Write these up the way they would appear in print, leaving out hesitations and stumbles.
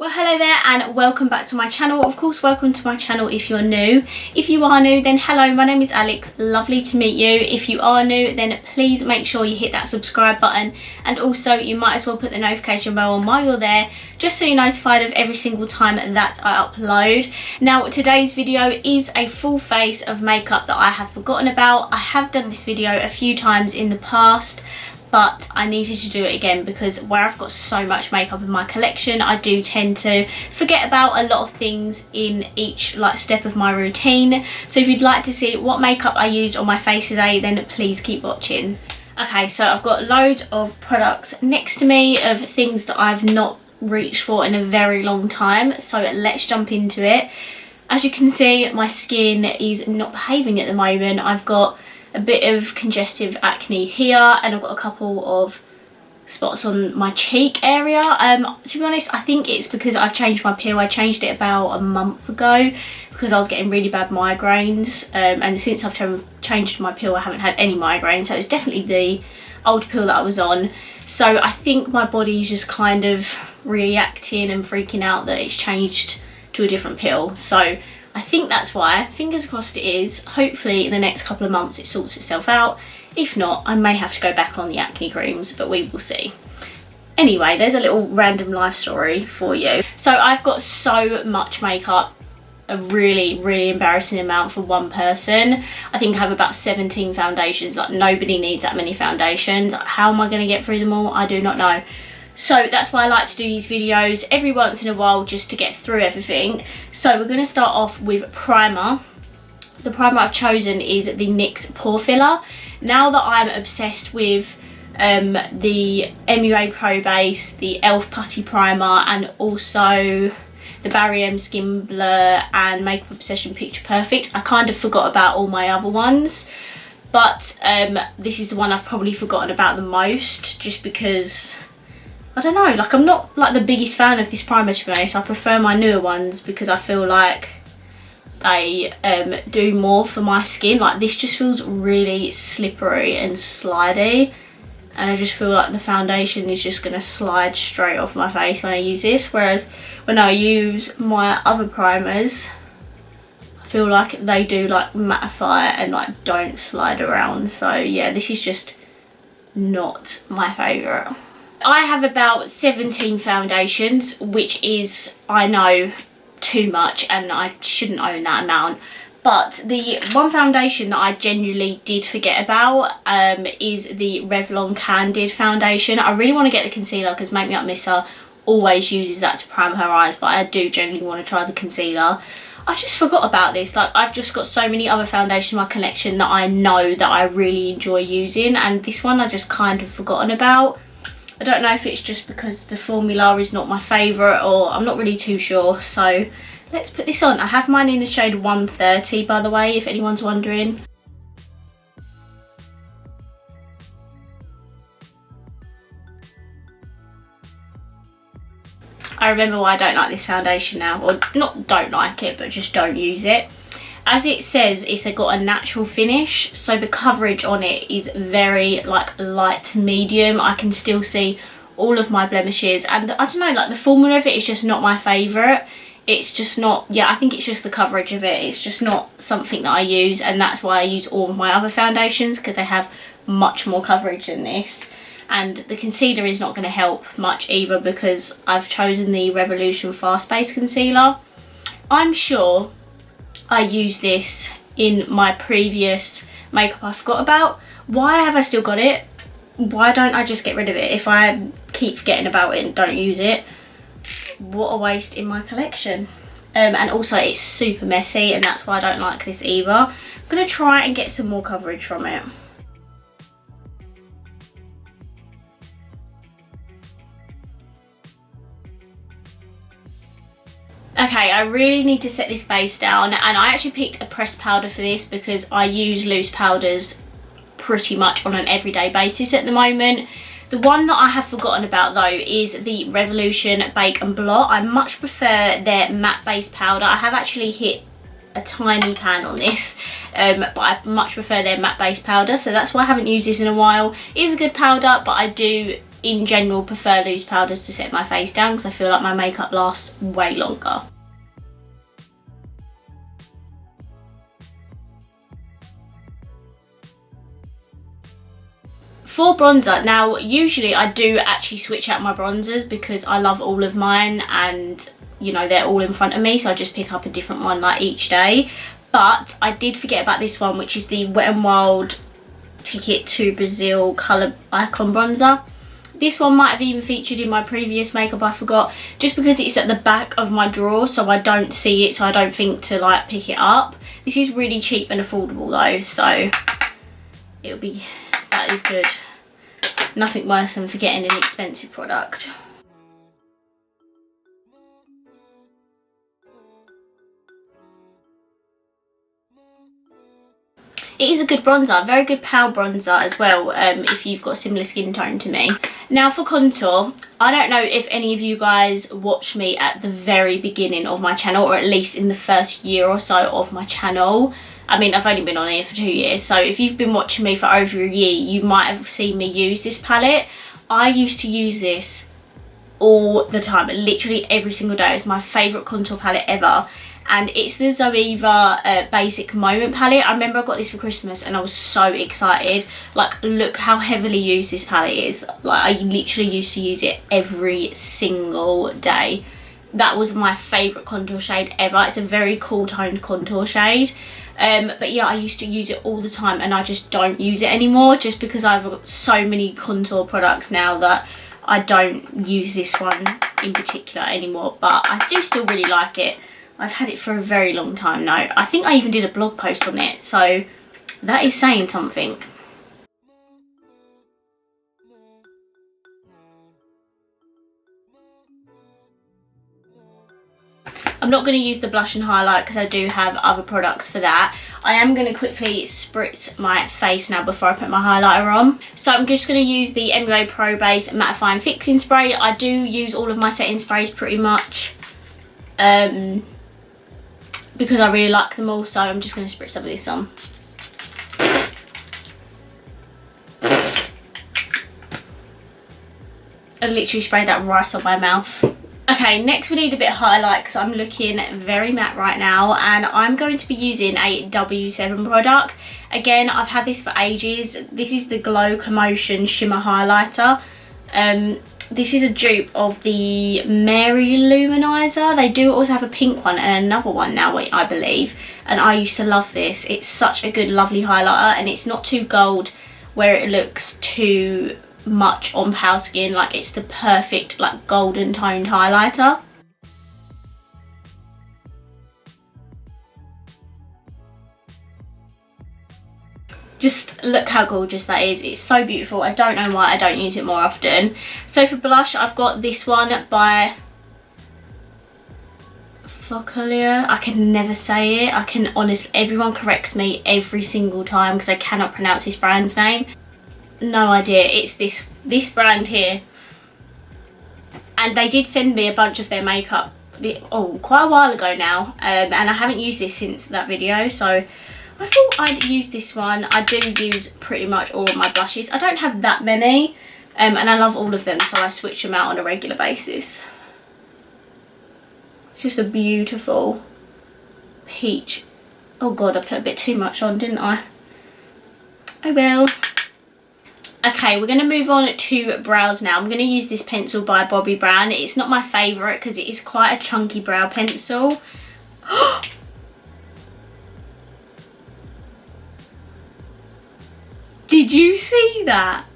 Well, hello there and welcome back to my channel. Of course, welcome to my channel if you're new. If you are new, then hello, my name is Alex. Lovely to meet you. If you are new, then please make sure you hit that subscribe button, and also you might as well put the notification bell on while you're there, just so you're notified of every single time that I upload. Now, today's video is a full face of makeup that I have forgotten about. I have done this video a few times in the past, but I needed to do it again because where I've got so much makeup in my collection, I do tend to forget about a lot of things in each step of my routine. So if you'd like to see what makeup I used on my face today, then please keep watching. Okay, so I've got loads of products next to me of things that I've not reached for in a very long time, so let's jump into it. As you can see, my skin is not behaving at the moment. I've got a bit of congestive acne here, and I've got a couple of spots on my cheek area. To be honest, I think it's because I've changed my peel. I changed it about a month ago because I was getting really bad migraines, and since I've changed my peel I haven't had any migraines, so it's definitely the old peel that I was on. So I think my body's just kind of reacting and freaking out that it's changed to a different peel. So I think that's why. Fingers crossed it is. Hopefully in the next couple of months it sorts itself out. If not, I may have to go back on the acne creams, but we will see. Anyway, there's a little random life story for you. So I've got so much makeup, a really embarrassing amount for one person. I think I have about 17 foundations. Like, nobody needs that many foundations. How am I going to get through them all? I do not know. So that's why I like to do these videos every once in a while, just to get through everything. So we're going to start off with primer. The primer I've chosen is the NYX Pore Filler. Now that I'm obsessed with the MUA Pro Base, the e.l.f. Putty Primer, and also the Barry M Skin Blur and Makeup Obsession Picture Perfect, I kind of forgot about all my other ones. But this is the one I've probably forgotten about the most, just because I don't know, like, I'm not like the biggest fan of this primer, to be honest. I prefer my newer ones because I feel like they do more for my skin. Like, this just feels really slippery and slidey, and I just feel like the foundation is just going to slide straight off my face when I use this, whereas when I use my other primers, I feel like they do like mattify and like don't slide around. So yeah, this is just not my favourite. I have about 17 foundations, which is, I know, too much, and I shouldn't own that amount. But the one foundation that I genuinely did forget about is the Revlon Candid foundation. I really want to get the concealer because Make Me Up Misser always uses that to prime her eyes, but I do genuinely want to try the concealer. I just forgot about this. Like, I've just got so many other foundations in my collection that I know that I really enjoy using, and this one I just kind of forgotten about. I don't know if it's just because the formula is not my favourite, or I'm not really too sure. So let's put this on. I have mine in the shade 130, by the way, if anyone's wondering. I remember why I don't like this foundation now, or not don't like it, but just don't use it. As it says, it's got a natural finish, so the coverage on it is very like light to medium. I can still see all of my blemishes, and I don't know, like, the formula of it is just not my favourite. It's just not, yeah, I think it's just the coverage of it. It's just not something that I use, and that's why I use all of my other foundations, because they have much more coverage than this. And the concealer is not going to help much either, because I've chosen the Revolution Fast Base Concealer. I'm sure I used this in my previous makeup I forgot about. Why have I still got it? Why don't I just get rid of it? If I keep forgetting about it and don't use it, what a waste in my collection. And also it's super messy, and that's why I don't like this either. I'm going to try and get some more coverage from it. Okay, I really need to set this base down, and I actually picked a pressed powder for this because I use loose powders pretty much on an everyday basis at the moment. The one that I have forgotten about though is the Revolution Bake and Blot. I much prefer their matte base powder. I have actually hit a tiny pan on this, but I much prefer their matte base powder, so that's why I haven't used this in a while. It is a good powder, but I do in general prefer loose powders to set my face down because I feel like my makeup lasts way longer. For bronzer, now usually I do actually switch out my bronzers because I love all of mine and you know they're all in front of me, so I just pick up a different one like each day. But I did forget about this one, which is the Wet n Wild Ticket to Brazil Colour Icon Bronzer. This one might have even featured in my previous makeup, I forgot, just because it's at the back of my drawer so I don't see it, so I don't think to like pick it up. This is really cheap and affordable though, so it'll be, that is good. Nothing worse than forgetting an expensive product. It is a good bronzer, very good pale bronzer as well, if you've got similar skin tone to me. Now for contour, I don't know if any of you guys watched me at the very beginning of my channel, or at least in the first year or so of my channel. I mean, I've only been on here for 2 years, so if you've been watching me for over a year, you might have seen me use this palette. I used to use this all the time, literally every single day. It's my favourite contour palette ever. And it's the Zoeva Basic Moment palette. I remember I got this for Christmas and I was so excited. Like, look how heavily used this palette is. Like, I literally used to use it every single day. That was my favourite contour shade ever. It's a very cool toned contour shade. But yeah, I used to use it all the time and I just don't use it anymore, just because I've got so many contour products now that I don't use this one in particular anymore. But I do still really like it. I've had it for a very long time now. I think I even did a blog post on it, so that is saying something. I'm not going to use the blush and highlight because I do have other products for that. I am going to quickly spritz my face now before I put my highlighter on. So I'm just going to use the MUA Pro Base Mattifying Fixing Spray. I do use all of my setting sprays pretty much, because I really like them all, so I'm just going to spritz some of this on. I literally sprayed that right on my mouth. Okay, next we need a bit of highlight because I'm looking very matte right now, and I'm going to be using a W7 product. Again, I've had this for ages. This is the Glow Commotion Shimmer Highlighter. This is a dupe of the Mary Luminizer. They do also have a pink one and another one now, I believe. And I used to love this. It's such a good, lovely highlighter, and it's not too gold where it looks too much on pale skin. Like, it's the perfect, like, golden toned highlighter. Just look how gorgeous that is. It's so beautiful. I don't know why I don't use it more often. So for blush, I've got this one by Focalier. I can never say it. I can honestly, everyone corrects me every single time because I cannot pronounce this brand's name. No idea. It's this brand here. And they did send me a bunch of their makeup, quite a while ago now. And I haven't used this since that video, so I thought I'd use this one. I do use pretty much all of my blushes. I don't have that many, and I love all of them, so I switch them out on a regular basis. It's just a beautiful peach. Oh god, I put a bit too much on, didn't I? Oh well. Okay, we're going to move on to brows now. I'm going to use this pencil by Bobbi Brown. It's not my favourite because it is quite a chunky brow pencil. Did you see that?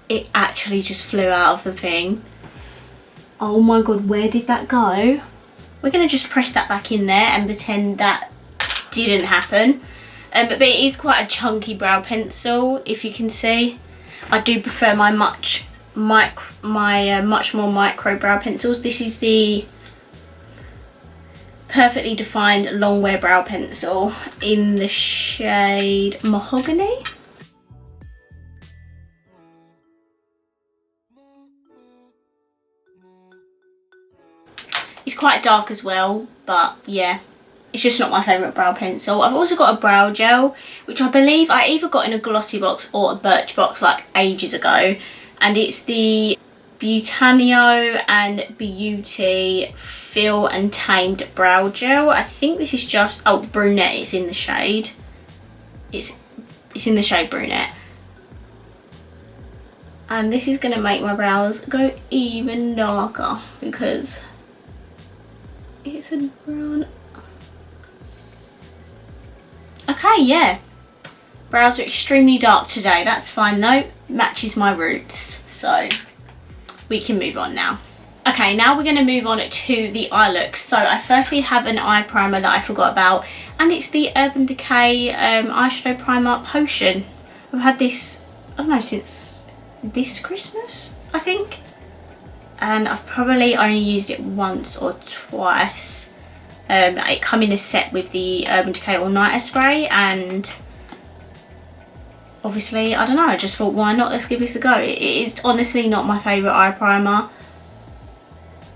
It actually just flew out of the thing. Oh my god, where did that go? We're going to just press that back in there and pretend that didn't happen. But it is quite a chunky brow pencil, if you can see. I do prefer my much more micro brow pencils. This is the Perfectly Defined Long Wear Brow Pencil in the shade Mahogany. It's quite dark as well, but yeah. It's just not my favourite brow pencil. I've also got a brow gel, which I believe I either got in a glossy box or a birch box like ages ago. And it's the Butanio and Beauty Fill and Tamed Brow Gel. I think this is just, oh, brunette is in the shade. It's in the shade brunette. And this is going to make my brows go even darker because it's a brown. Okay, yeah. Brows are extremely dark today. That's fine though. Matches my roots. So we can move on now. Okay, now we're going to move on to the eye look. So I firstly have an eye primer that I forgot about, and it's the Urban Decay eyeshadow primer potion. I've had this, I don't know, since this Christmas, I think. And I've probably only used it once or twice. It come in a set with the Urban Decay All Nighter spray, and obviously, I don't know, I just thought, why not, let's give this a go. It is honestly not my favourite eye primer.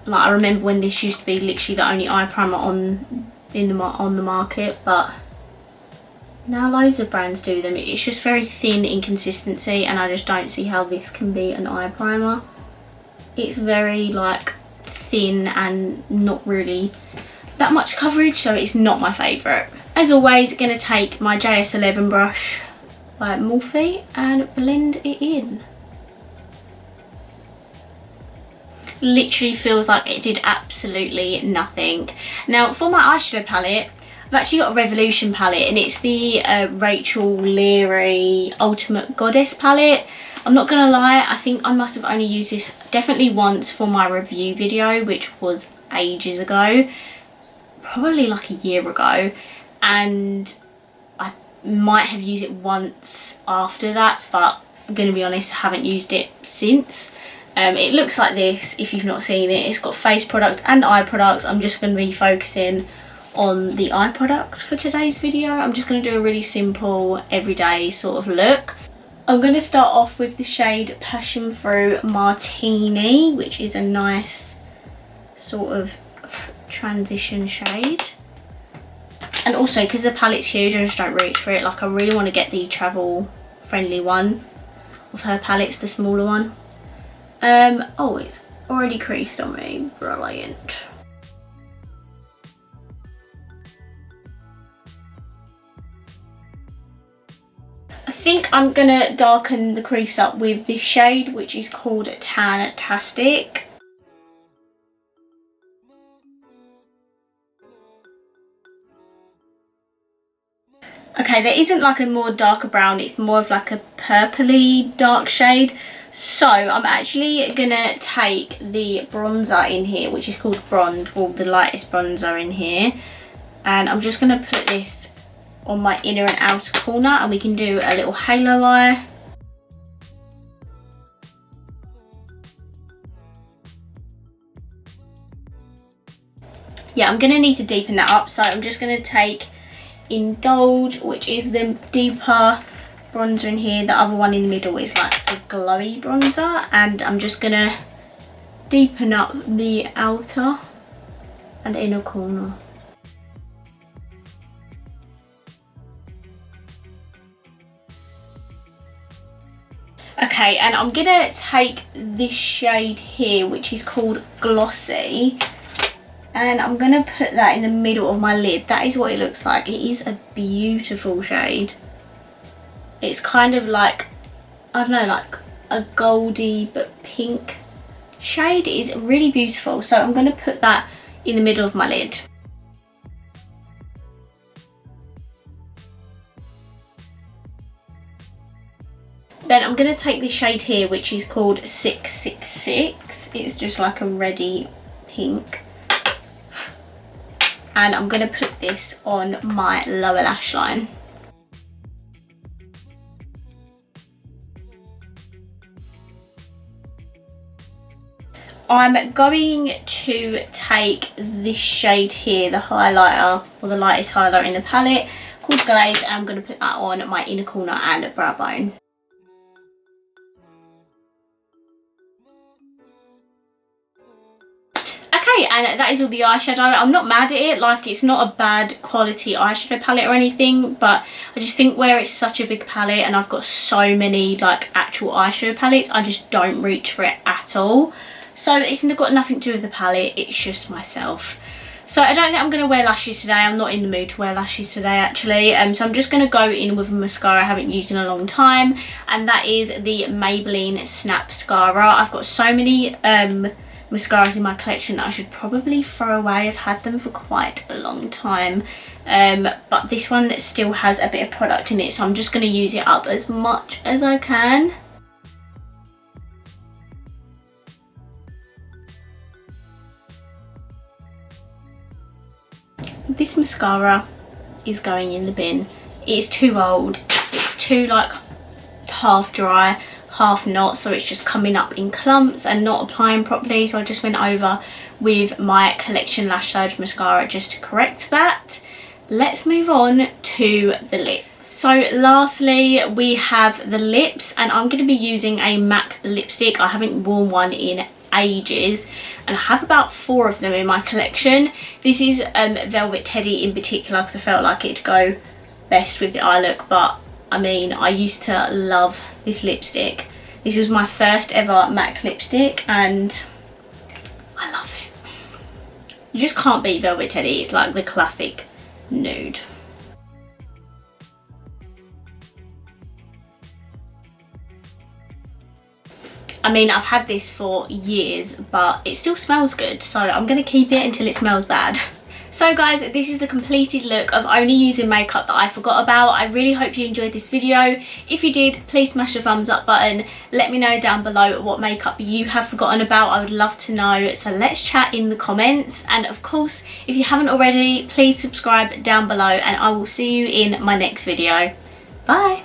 Like, I remember when this used to be literally the only eye primer on the market, but now loads of brands do them. It's just very thin in consistency, and I just don't see how this can be an eye primer. It's very like thin and not really that much coverage, so it's not my favourite. As always, going to take my JS11 brush by Morphe and blend it in. Literally feels like it did absolutely nothing. Now for my eyeshadow palette, I've actually got a Revolution palette, and it's the Rachel Leary Ultimate Goddess palette. I'm not gonna lie, I think I must have only used this definitely once for my review video, which was ages ago, probably like a year ago, and I might have used it once after that, but I'm gonna be honest, I haven't used it since. It looks like this if you've not seen it. It's got face products and eye products. I'm just going to be focusing on the eye products for today's video. I'm just going to do a really simple everyday sort of look. I'm going to start off with the shade Passion Fruit Martini, which is a nice sort of transition shade. And also, because the palette's huge, I just don't reach for it. Like, I really want to get the travel friendly one of her palettes, the smaller one. Oh, it's already creased on me. Brilliant. I think I'm gonna darken the crease up with this shade, which is called Tan-tastic. Okay, there isn't like a more darker brown, it's more of like a purpley dark shade. So I'm actually gonna take the bronzer in here, which is called Bronze, well, the lightest bronzer in here, and I'm just gonna put this on my inner and outer corner, and we can do a little halo eye. Yeah, I'm gonna need to deepen that up, so I'm just gonna take Indulge, which is the deeper bronzer in here. The other one in the middle is like a glowy bronzer, and I'm just gonna deepen up the outer and inner corner. Okay, and I'm gonna take this shade here, which is called Glossy, and I'm gonna put that in the middle of my lid. That is what it looks like. It is a beautiful shade. It's kind of like, I don't know, like a goldy but pink shade. It is really beautiful. So I'm going to put that in the middle of my lid. Then I'm going to take this shade here, which is called 666. It's just like a reddy pink. And I'm going to put this on my lower lash line. I'm going to take this shade here, the highlighter, or the lightest highlighter in the palette, called Glaze, and I'm going to put that on my inner corner and brow bone. Okay, Okay, and that is all the eyeshadow. I'm not mad at it, like it's not a bad quality eyeshadow palette or anything, but I just think where it's such a big palette and I've got so many like actual eyeshadow palettes, I just don't reach for it at all. So it's got nothing to do with the palette, it's just myself. So I don't think I'm going to wear lashes today. I'm not in the mood to wear lashes today actually. So I'm just going to go in with a mascara I haven't used in a long time, and that is the Maybelline Snap Mascara. I've got so many mascaras in my collection that I should probably throw away. I've had them for quite a long time, but this one still has a bit of product in it, so I'm just going to use it up as much as I can. This mascara is going in the bin. It's too old, it's too like half dry, half not, so it's just coming up in clumps and not applying properly. So I just went over with my Collection Lash Surge mascara just to correct that. Let's move on to the lips. So lastly we have the lips, and I'm going to be using a MAC lipstick. I haven't worn one in ages and I have about 4 of them in my collection. This is Velvet Teddy in particular because I felt like it'd go best with the eye look, but I mean I used to love this lipstick. This was my first ever MAC lipstick and I love it. You just can't beat Velvet Teddy, it's like the classic nude. I mean, I've had this for years, but it still smells good, so I'm going to keep it until it smells bad. So guys, this is the completed look of only using makeup that I forgot about. I really hope you enjoyed this video. If you did, please smash the thumbs up button. Let me know down below what makeup you have forgotten about. I would love to know, so let's chat in the comments. And of course, if you haven't already, please subscribe down below and I will see you in my next video. Bye!